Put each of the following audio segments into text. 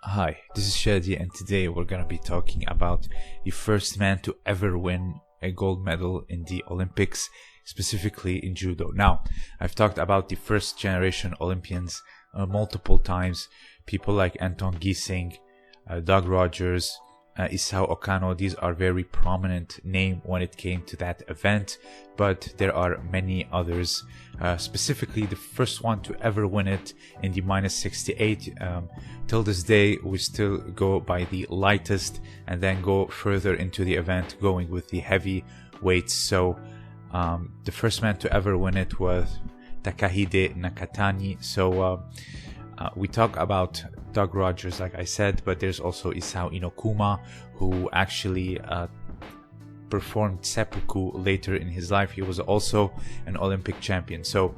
Hi, this is Shadi, and today we're gonna be talking about the first man to ever win a gold medal in the Olympics, specifically in judo. Now, I've talked about the first generation Olympians multiple times. People like Anton Gissing, Doug Rogers, Isao Okano. These are very prominent name when it came to that event, but there are many others. Specifically, the first one to ever win it in the minus 68. Till this day, we still go by the lightest and then go further into the event going with the heavy weights. So the first man to ever win it was Takehide Nakatani. So we talk about Doug Rogers, like I said, but there's also Isao Inokuma, who actually performed seppuku later in his life. He was also an Olympic champion. So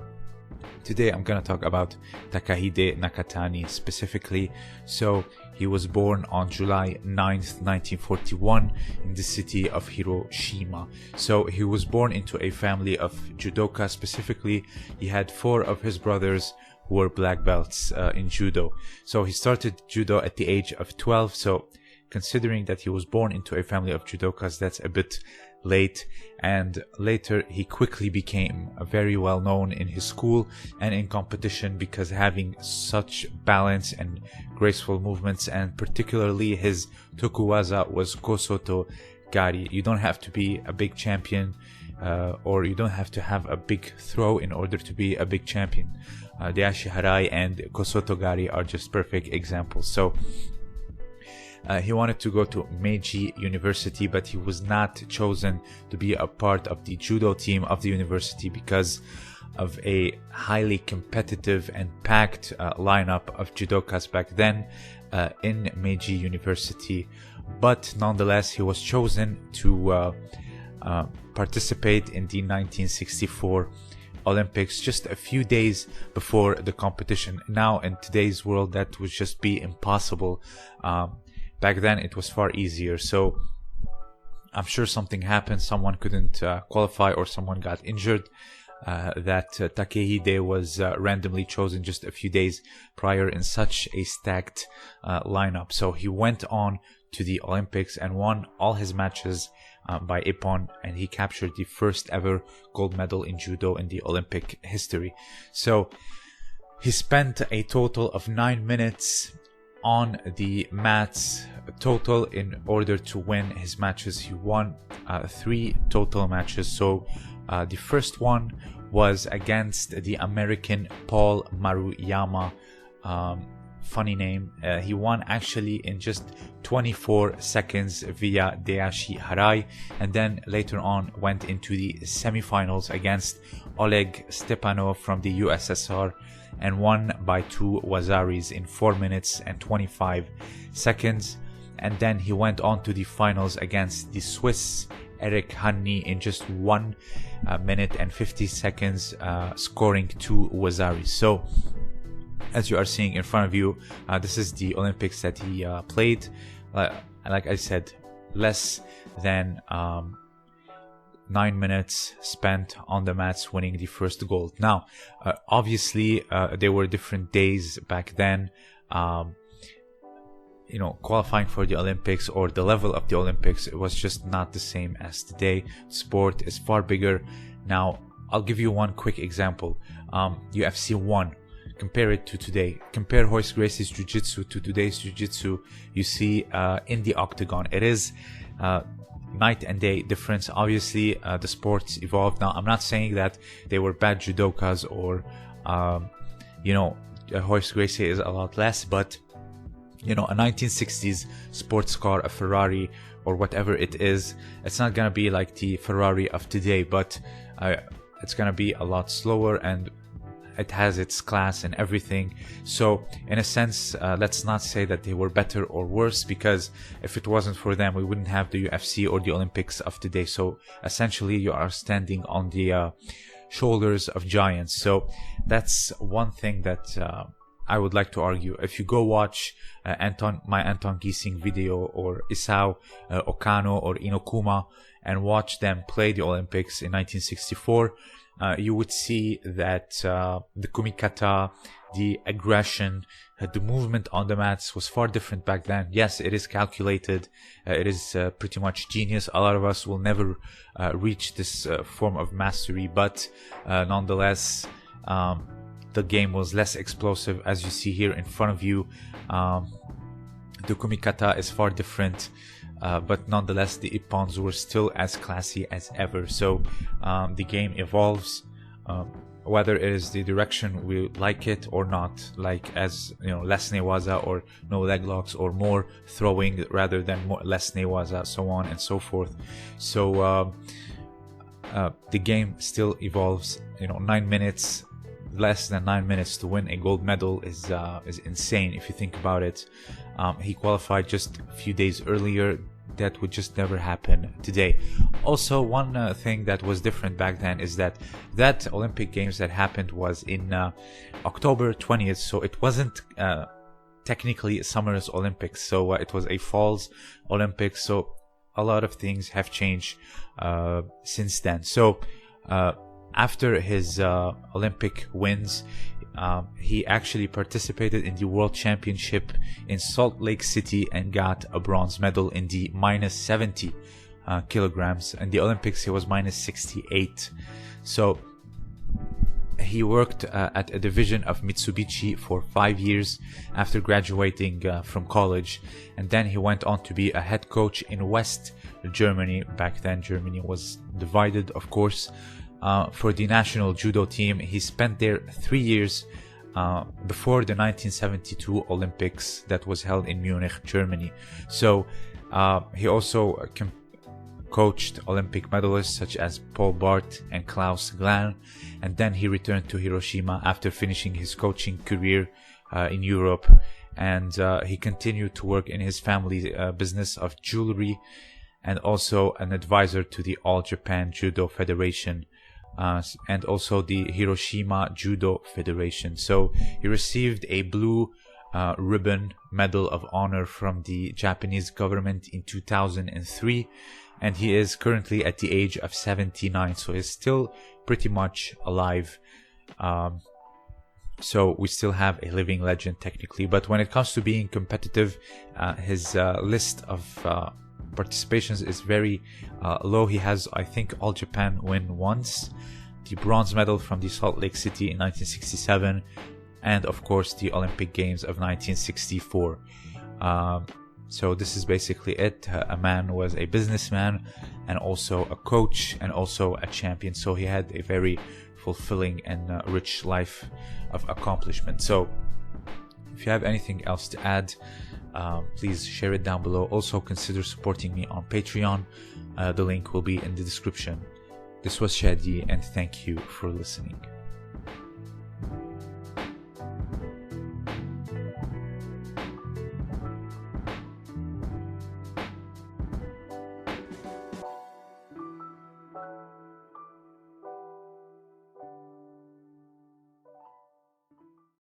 today I'm gonna talk about Takehide Nakatani specifically. So he was born on July 9th, 1941 in the city of Hiroshima. So he was born into a family of judoka. Specifically, he had 4 of his brothers who were black belts in judo. So he started judo at the age of 12. So considering that he was born into a family of judokas, that's a bit late. And later he quickly became very well known in his school and in competition because having such balance and graceful movements, and particularly his tokuwaza was kosoto gari. You don't have to be a big champion or you don't have to have a big throw in order to be a big champion. Deashi harai and kosoto gari are just perfect examples. So he wanted to go to Meiji University, but he was not chosen to be a part of the judo team of the university because of a highly competitive and packed lineup of judokas back then in Meiji University. But nonetheless, he was chosen to participate in the 1964 Olympics just a few days before the competition. Now, in today's world, that would just be impossible. Back then, it was far easier. So I'm sure something happened. Someone couldn't qualify or someone got injured. That Takehide was randomly chosen just a few days prior in such a stacked lineup. So he went on to the Olympics and won all his matches by ippon, and he captured the first ever gold medal in judo in the Olympic history. So he spent a total of 9 minutes on the mats total in order to win his matches. He won 3 total matches. So the first one was against the American Paul Maruyama. Funny name. He won actually in just 24 seconds via Deashi Harai, and then later on went into the semifinals against Oleg Stepanov from the USSR and won by 2 wazaris in 4 minutes and 25 seconds. And then he went on to the finals against the Swiss Eric Hanni in just 1 minute and 50 seconds, scoring 2 wazaris. So as you are seeing in front of you, this is the Olympics that he played. Like I said, less than 9 minutes spent on the mats winning the first gold. Now, obviously, there were different days back then. Qualifying for the Olympics or the level of the Olympics, it was just not the same as today. Sport is far bigger. Now, I'll give you one quick example. UFC 1. Compare it to today. Compare Royce Gracie's jiu-jitsu to today's jiu-jitsu. You see in the octagon, it is night and day difference. Obviously, the sports evolved. Now, I'm not saying that they were bad judokas or, Royce Gracie is a lot less, but, a 1960s sports car, a Ferrari or whatever it is, it's not going to be like the Ferrari of today, but it's going to be a lot slower and it has its class and everything. So in a sense, let's not say that they were better or worse, because if it wasn't for them, we wouldn't have the UFC or the Olympics of today. So essentially, you are standing on the shoulders of giants. So that's one thing that I would like to argue. If you go watch my Anton Gissing video or Isao Okano or Inokuma and watch them play the Olympics in 1964, you would see that the kumikata, the aggression, the movement on the mats was far different back then. Yes, it is calculated. It is pretty much genius. A lot of us will never reach this form of mastery, but nonetheless, the game was less explosive. As you see here in front of you, the kumikata is far different. But nonetheless, the ippons were still as classy as ever. So the game evolves, whether it is the direction we like it or not, like as you know, less newaza or no leg locks, or more throwing rather than less newaza, so on and so forth. So the game still evolves. 9 minutes, less than 9 minutes to win a gold medal is insane if you think about it. He qualified just a few days earlier. That would just never happen today. Also, one thing that was different back then is that Olympic Games that happened was in October 20th, so it wasn't technically Summer's Olympics, so it was a Fall's Olympics. So a lot of things have changed since then. So after his Olympic wins, he actually participated in the World Championship in Salt Lake City and got a bronze medal in the minus 70 kilograms. In the Olympics, he was minus 68. So he worked at a division of Mitsubishi for 5 years after graduating from college. And then he went on to be a head coach in West Germany. Back then, Germany was divided, of course. For the national judo team. He spent there 3 years before the 1972 Olympics that was held in Munich, Germany. So he also coached Olympic medalists such as Paul Bart and Klaus Glan, and then he returned to Hiroshima after finishing his coaching career in Europe, and he continued to work in his family business of jewelry, and also an advisor to the All Japan Judo Federation, and also the Hiroshima Judo Federation. So he received a blue ribbon medal of honor from the Japanese government in 2003, and he is currently at the age of 79, so he's still pretty much alive. So we still have a living legend technically, but when it comes to being competitive, his list of participations is very low. He has, I think, All Japan win once, the bronze medal from the Salt Lake City in 1967, and of course the Olympic Games of 1964. So this is basically it. A man was a businessman and also a coach and also a champion. So he had a very fulfilling and rich life of accomplishment. So if you have anything else to add, please share it down below. Also consider supporting me on Patreon. The link will be in the description. This was Shadi, and thank you for listening.